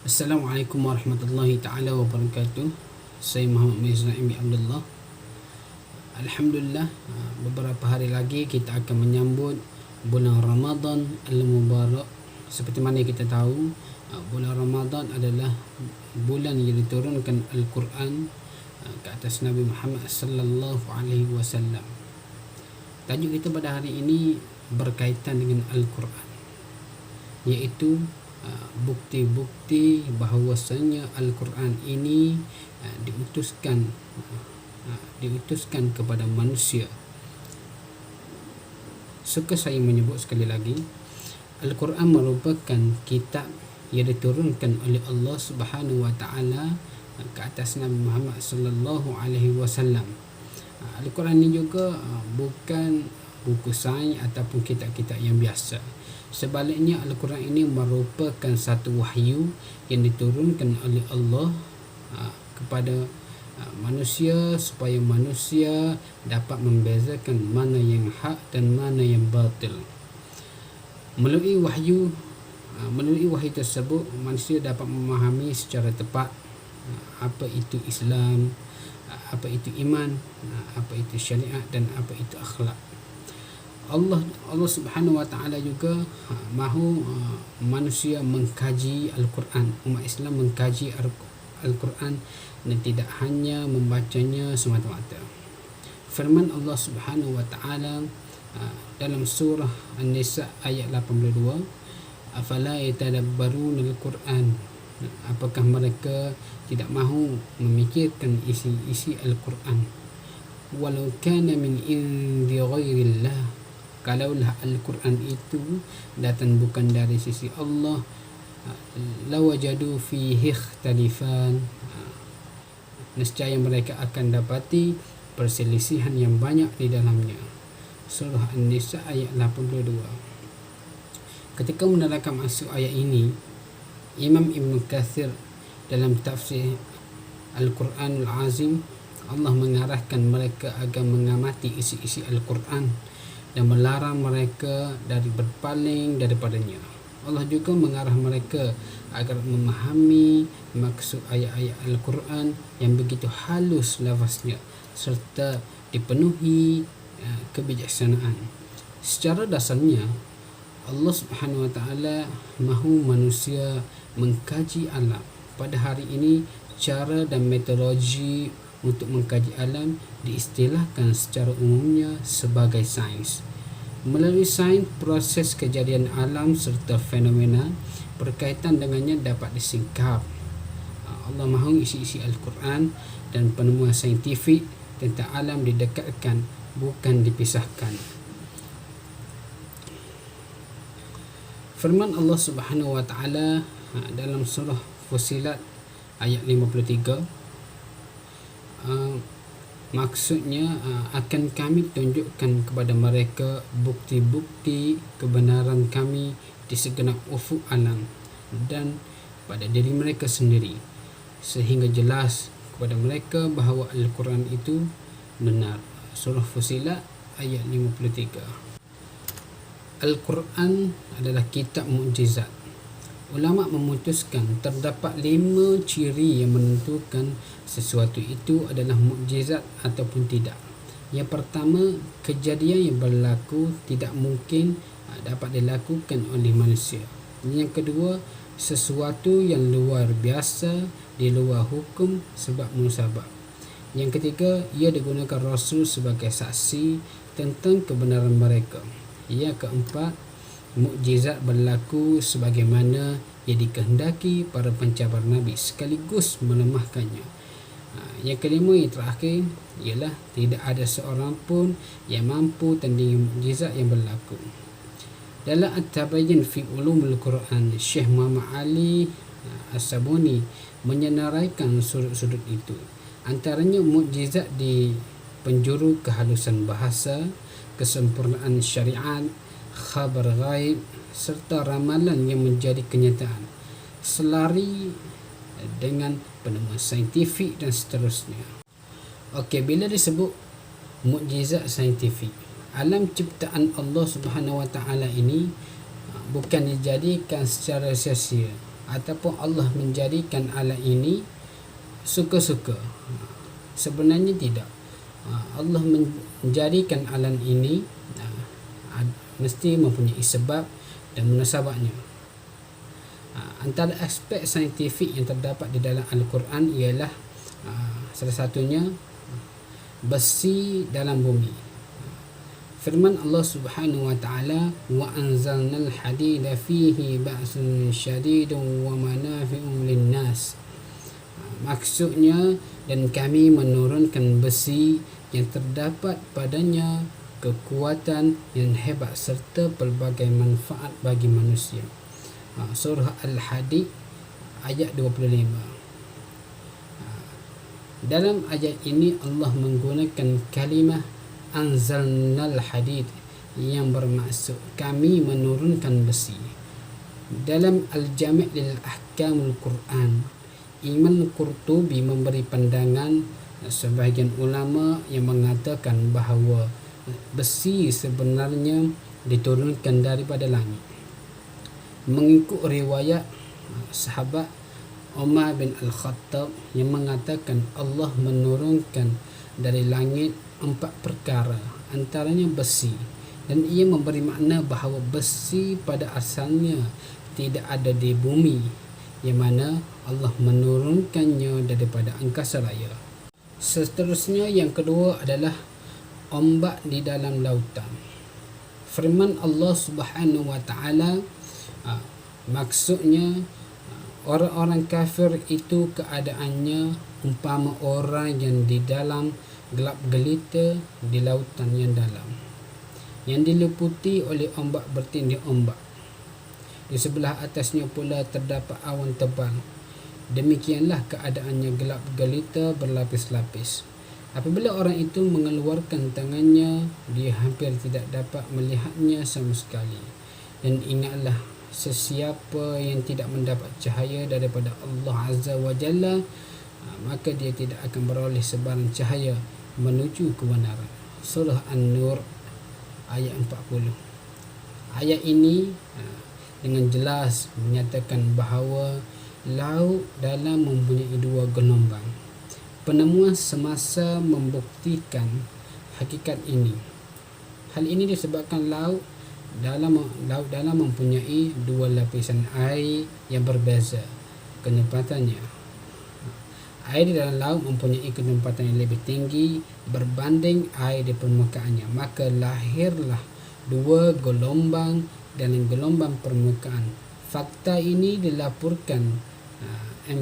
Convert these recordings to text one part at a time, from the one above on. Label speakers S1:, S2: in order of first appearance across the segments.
S1: Assalamualaikum warahmatullahi ta'ala wabarakatuh. Saya Muhammad Mirza Imi Abdullah. Alhamdulillah, beberapa hari lagi kita akan menyambut bulan Ramadan Al-Mubarak. Seperti mana kita tahu, bulan Ramadan adalah bulan yang diturunkan Al-Quran ke atas Nabi Muhammad sallallahu alaihi wasallam. Tajuk kita pada hari ini berkaitan dengan Al-Quran, iaitu bukti-bukti bahawasanya Al-Quran ini diutuskan kepada manusia. Suka saya menyebut sekali lagi, Al-Quran merupakan kitab yang diturunkan oleh Allah Subhanahu wa taala ke atas Nabi Muhammad sallallahu alaihi wasallam. Al-Quran ini juga bukan buku sains ataupun kitab-kitab yang biasa. Sebaliknya, Al-Quran ini merupakan satu wahyu yang diturunkan oleh Allah kepada manusia supaya manusia dapat membezakan mana yang hak dan mana yang batil. Melalui wahyu tersebut, manusia dapat memahami secara tepat apa itu Islam, apa itu iman, apa itu syariat dan apa itu akhlak. Allah Subhanahu wa taala juga mahu manusia mengkaji Al-Quran, umat Islam mengkaji Al-Quran dan tidak hanya membacanya semata-mata. Firman Allah Subhanahu wa taala dalam surah An-Nisa ayat 82, afala yatadabbaruna al-Quran, apakah mereka tidak mahu memikirkan isi Al-Quran? Walau kana min indi ghairillah, kalaulah Al-Quran itu datang bukan dari sisi Allah, lawajadu fihi ikhtalifan, nescaya mereka akan dapati perselisihan yang banyak di dalamnya. Surah An-Nisa ayat 82. Ketika menerangkan maksud ayat ini, Imam Ibn Kathir dalam tafsir Al-Quranul Azim, Allah mengarahkan mereka agar mengamati isi-isi Al-Quran dan melarang mereka dari berpaling daripadanya. Allah juga mengarah mereka agar memahami maksud ayat-ayat Al-Quran yang begitu halus lafaznya serta dipenuhi kebijaksanaan. Secara dasarnya, Allah Subhanahu wa taala mahu manusia mengkaji alam. Pada hari ini, cara dan metodologi untuk mengkaji alam diistilahkan secara umumnya sebagai sains. Melalui sains, proses kejadian alam serta fenomena berkaitan dengannya dapat disingkap. Allah mahu isi-isi Al-Quran dan penemuan saintifik tentang alam didekatkan, bukan dipisahkan. Firman Allah Subhanahu wa taala dalam surah Fussilat ayat 53, maksudnya akan kami tunjukkan kepada mereka bukti-bukti kebenaran kami di segenap ufuk alam dan pada diri mereka sendiri, sehingga jelas kepada mereka bahawa Al-Quran itu benar. Surah Fussilat ayat 53. Al-Quran adalah kitab mukjizat. Ulama memutuskan terdapat 5 ciri yang menentukan sesuatu itu adalah mukjizat ataupun tidak. Yang pertama, kejadian yang berlaku tidak mungkin dapat dilakukan oleh manusia. Yang kedua, sesuatu yang luar biasa di luar hukum sebab musabab. Yang ketiga, ia digunakan Rasul sebagai saksi tentang kebenaran mereka. Yang keempat, mukjizat berlaku sebagaimana yang dikehendaki para pencabar Nabi sekaligus melemahkannya. Yang kelima, yang terakhir, ialah tidak ada seorang pun yang mampu tandingi mukjizat yang berlaku. Dalam At-Tabayyin fi Ulumul Quran, Syekh Muhammad Ali As-Sabuni menyenaraikan sudut-sudut itu. Antaranya mukjizat di penjuru kehalusan bahasa, kesempurnaan syariat, khabar ghaib serta ramalan yang menjadi kenyataan, selari dengan penemuan saintifik dan seterusnya. Okey, bila disebut mukjizat saintifik, alam ciptaan Allah Subhanahu wa taala ini bukan dijadikan secara sia-sia. ataupun Allah menjadikan alat ini suka-suka. Sebenarnya tidak. Allah menjadikan alat ini mesti mempunyai sebab dan munasabahnya. Antara aspek saintifik yang terdapat di dalam Al-Quran ialah salah satunya besi dalam bumi. Firman Allah Subhanahu wa taala, wa anzalnal hadida fihi ba'sun syadidun wa manafi'un linnas. Maksudnya, dan kami menurunkan besi yang terdapat padanya kekuatan yang hebat serta pelbagai manfaat bagi manusia. Surah Al-Hadid ayat 25. Dalam ayat ini Allah menggunakan kalimah anzalnal hadid yang bermaksud kami menurunkan besi. Dalam Al-Jami' lil Ahkamul Quran, Imam Qurtubi memberi pandangan sebahagian ulama yang mengatakan bahawa besi sebenarnya diturunkan daripada langit. Mengikut riwayat sahabat Umar bin Al-Khattab yang mengatakan Allah menurunkan dari langit 4 perkara, antaranya besi, dan ia memberi makna bahawa besi pada asalnya tidak ada di bumi, yang mana Allah menurunkannya daripada angkasa raya. Seterusnya yang kedua adalah ombak di dalam lautan. Firman Allah Subhanahu wa taala, maksudnya orang-orang kafir itu keadaannya umpama orang yang di dalam gelap gelita di lautan yang dalam, yang diliputi oleh ombak bertindih ombak. Di sebelah atasnya pula terdapat awan tebal. Demikianlah keadaannya gelap gelita berlapis-lapis. Apabila orang itu mengeluarkan tangannya, dia hampir tidak dapat melihatnya sama sekali. Dan ingatlah, sesiapa yang tidak mendapat cahaya daripada Allah Azza wa Jalla, maka dia tidak akan beroleh sebarang cahaya menuju kebenaran. Surah An-Nur ayat 40. Ayat ini dengan jelas menyatakan bahawa laut dalam mempunyai 2 gelombang. Penemuan semasa membuktikan hakikat ini. Hal ini disebabkan laut dalam mempunyai 2 lapisan air yang berbeza ketempatannya. Air di dalam laut mempunyai ketempatan yang lebih tinggi berbanding air di permukaannya, maka lahirlah 2 gelombang dalam gelombang permukaan. Fakta ini dilaporkan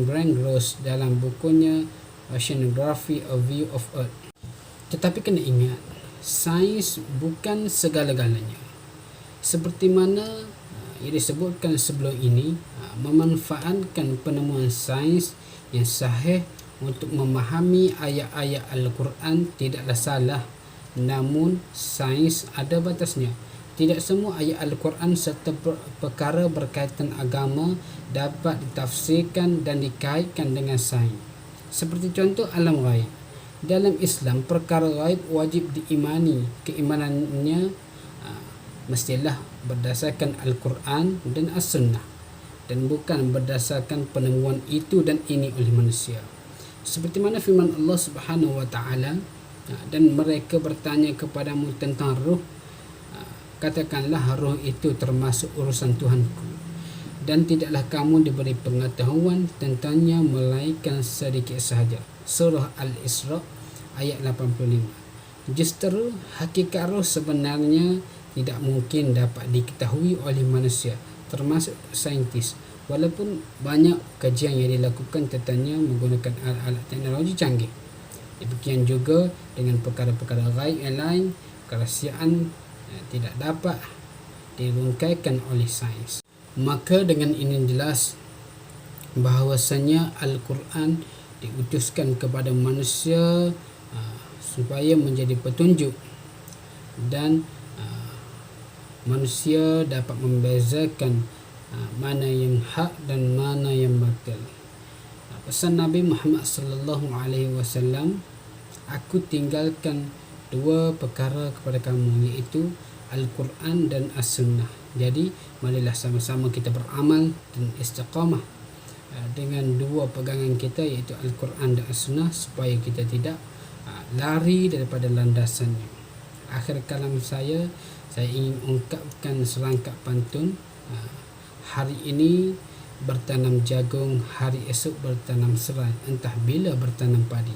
S1: Grant Gross dalam bukunya Oceanography: A View of Earth. Tetapi kena ingat, sains bukan segala-galanya. Seperti mana yang disebutkan sebelum ini, memanfaatkan penemuan sains yang sahih untuk memahami ayat-ayat Al-Quran tidaklah salah. Namun sains ada batasnya. Tidak semua ayat Al-Quran serta perkara berkaitan agama dapat ditafsirkan dan dikaitkan dengan sains. Seperti contoh alam ghaib. Dalam Islam, perkara ghaib wajib diimani. Keimanannya mestilah berdasarkan Al-Quran dan As-Sunnah, dan bukan berdasarkan penemuan itu dan ini oleh manusia. Seperti mana firman Allah Subhanahu wa taala, dan mereka bertanya kepadamu tentang ruh, katakanlah ruh itu termasuk urusan Tuhanku, dan tidaklah kamu diberi pengetahuan tentangnya melainkan sedikit sahaja. Surah Al-Isra ayat 85. Justru hakikat roh sebenarnya tidak mungkin dapat diketahui oleh manusia, termasuk saintis, walaupun banyak kajian yang dilakukan tentangnya menggunakan alat-alat teknologi canggih. Demikian juga dengan perkara-perkara ghaib yang lain, kerahsiaan tidak dapat dirungkaikan oleh sains. Maka dengan ini jelas bahawasanya Al-Quran diutuskan kepada manusia supaya menjadi petunjuk, dan manusia dapat membezakan mana yang hak dan mana yang batil. Pesan Nabi Muhammad sallallahu alaihi wasallam, aku tinggalkan 2 perkara kepada kamu, iaitu Al-Quran dan As-Sunnah. Jadi marilah sama-sama kita beramal dan istiqamah dengan dua pegangan kita, iaitu Al-Quran dan As-Sunnah, supaya kita tidak lari daripada landasannya. Akhir kalam saya ingin ungkapkan serangkap pantun. Hari ini bertanam jagung, hari esok bertanam serai, entah bila bertanam padi.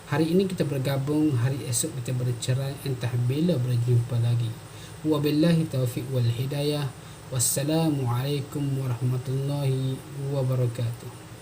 S1: Hari ini kita bergabung, hari esok kita bercerai, entah bila berjumpa lagi. Wabillahi taufiq wal hidayah. Wassalamualaikum warahmatullahi wabarakatuh.